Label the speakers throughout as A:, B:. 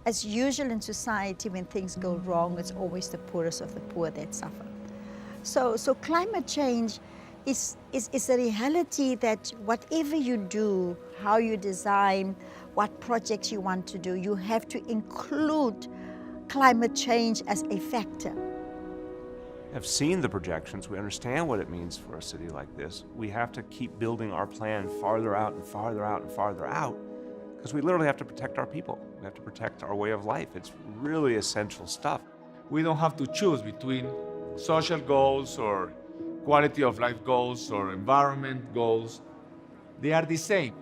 A: As usual in society, when things go wrong, it's always the poorest of the poor that suffer. So climate change is a reality that whatever you do, how you design, what projects you want to do, you have to include climate change as a factor.
B: Have seen the projections, we understand what it means for a city like this. We have to keep building our plan farther out and farther out and farther out, because we literally have to protect our people. We have to protect our way of life. It's really essential stuff.
C: We don't have to choose between social goals or quality of life goals or environment goals. They are the same.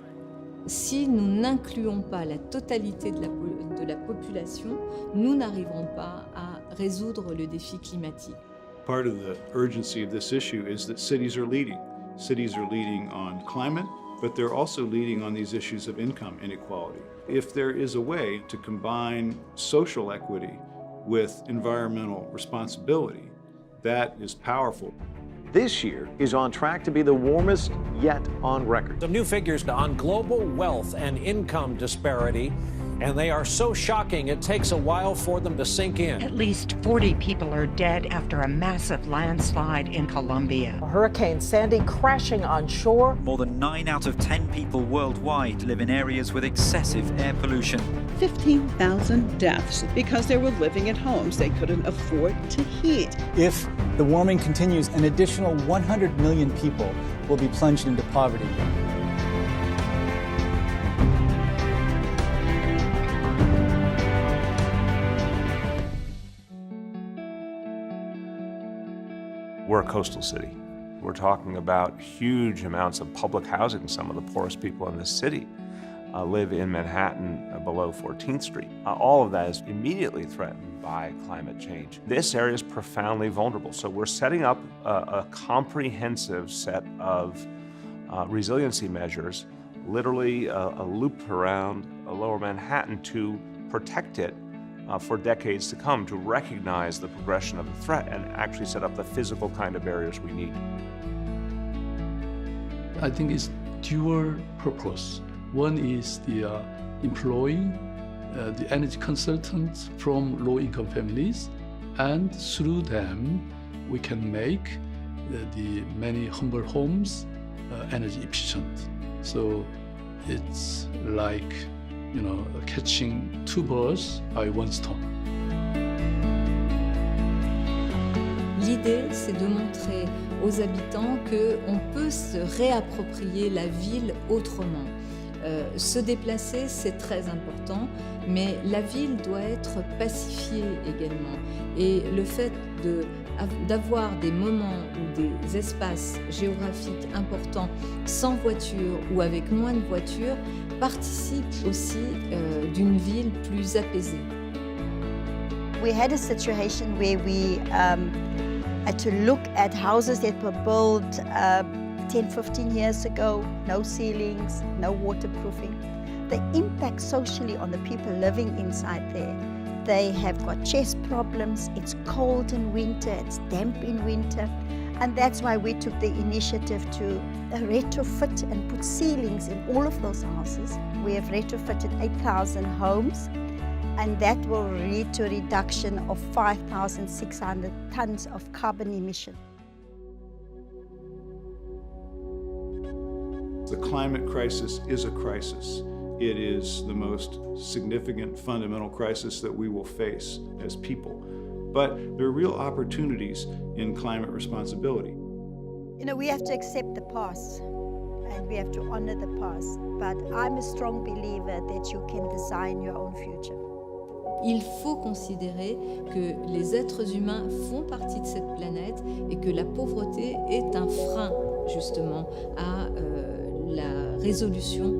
D: Si nous n'incluons pas la totalité de la population, nous n'arriverons pas à résoudre le défi climatique.
E: Part of the urgency of this issue is that cities are leading. Cities are leading on climate, but they're also leading on these issues of income inequality. If there is a way to combine social equity with environmental responsibility, that is powerful.
F: This year is on track to be the warmest yet on record.
G: Some new figures on global wealth and income disparity, and they are so shocking it takes a while for them to sink in.
H: At least 40 people are dead after a massive landslide in Colombia.
I: Hurricane Sandy crashing on shore.
J: More than 9 out of 10 people worldwide live in areas with excessive air pollution.
K: 15,000 deaths because they were living in homes they couldn't afford to heat.
L: If the warming continues, an additional 100 million people will be plunged into poverty.
B: We're a coastal city. We're talking about huge amounts of public housing. Some of the poorest people in this city live in Manhattan below 14th Street. All of that is immediately threatened by climate change. This area is profoundly vulnerable. So we're setting up a comprehensive set of resiliency measures, literally a loop around lower Manhattan to protect it for decades to come, to recognize the progression of the threat and actually set up the physical kind of barriers we need.
M: I think it's dual purpose. One is the employing the energy consultants from low-income families, and through them we can make the many humble homes energy efficient. So it's like, you know, catching two birds by one stone.
D: L'idée, c'est de montrer aux habitants qu'on peut se réapproprier la ville autrement. Se déplacer, c'est très important, mais la ville doit être pacifiée également. Et le fait d'avoir des moments ou des espaces géographiques importants sans voiture ou avec moins de voitures participe aussi d'une ville plus apaisée.
A: We had a situation where we had to look at houses that were built 10, 15 years ago, no ceilings, no waterproofing. The impact socially on the people living inside there. They have got chest problems, it's cold in winter, it's damp in winter, and that's why we took the initiative to retrofit and put ceilings in all of those houses. We have retrofitted 8,000 homes, and that will lead to a reduction of 5,600 tons of carbon emission.
E: The climate crisis is a crisis. It is the most significant fundamental crisis that we will face as people. But there are real opportunities in climate responsibility.
A: You know, we have to accept the past and we have to honor the past. But I'm a strong believer that you can design your own future.
D: Il faut considérer que les êtres humains font partie de cette planète et que la pauvreté est un frein justement à la résolution.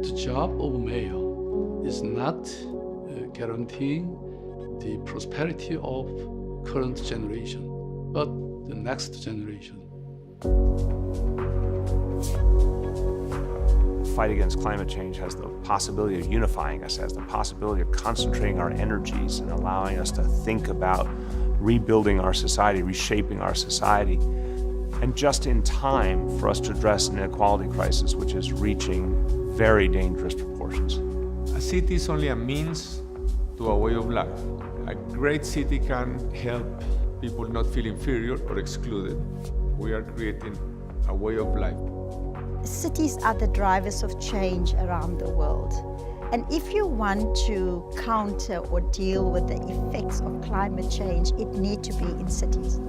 M: The job of mayor is not guaranteeing the prosperity of current generation, but the next generation.
B: The fight against climate change has the possibility of unifying us, has the possibility of concentrating our energies and allowing us to think about rebuilding our society, reshaping our society, and just in time for us to address an inequality crisis which is reaching very dangerous proportions.
C: A city is only a means to a way of life. A great city can help people not feel inferior or excluded. We are creating a way of life.
A: Cities are the drivers of change around the world. And if you want to counter or deal with the effects of climate change, it needs to be in cities.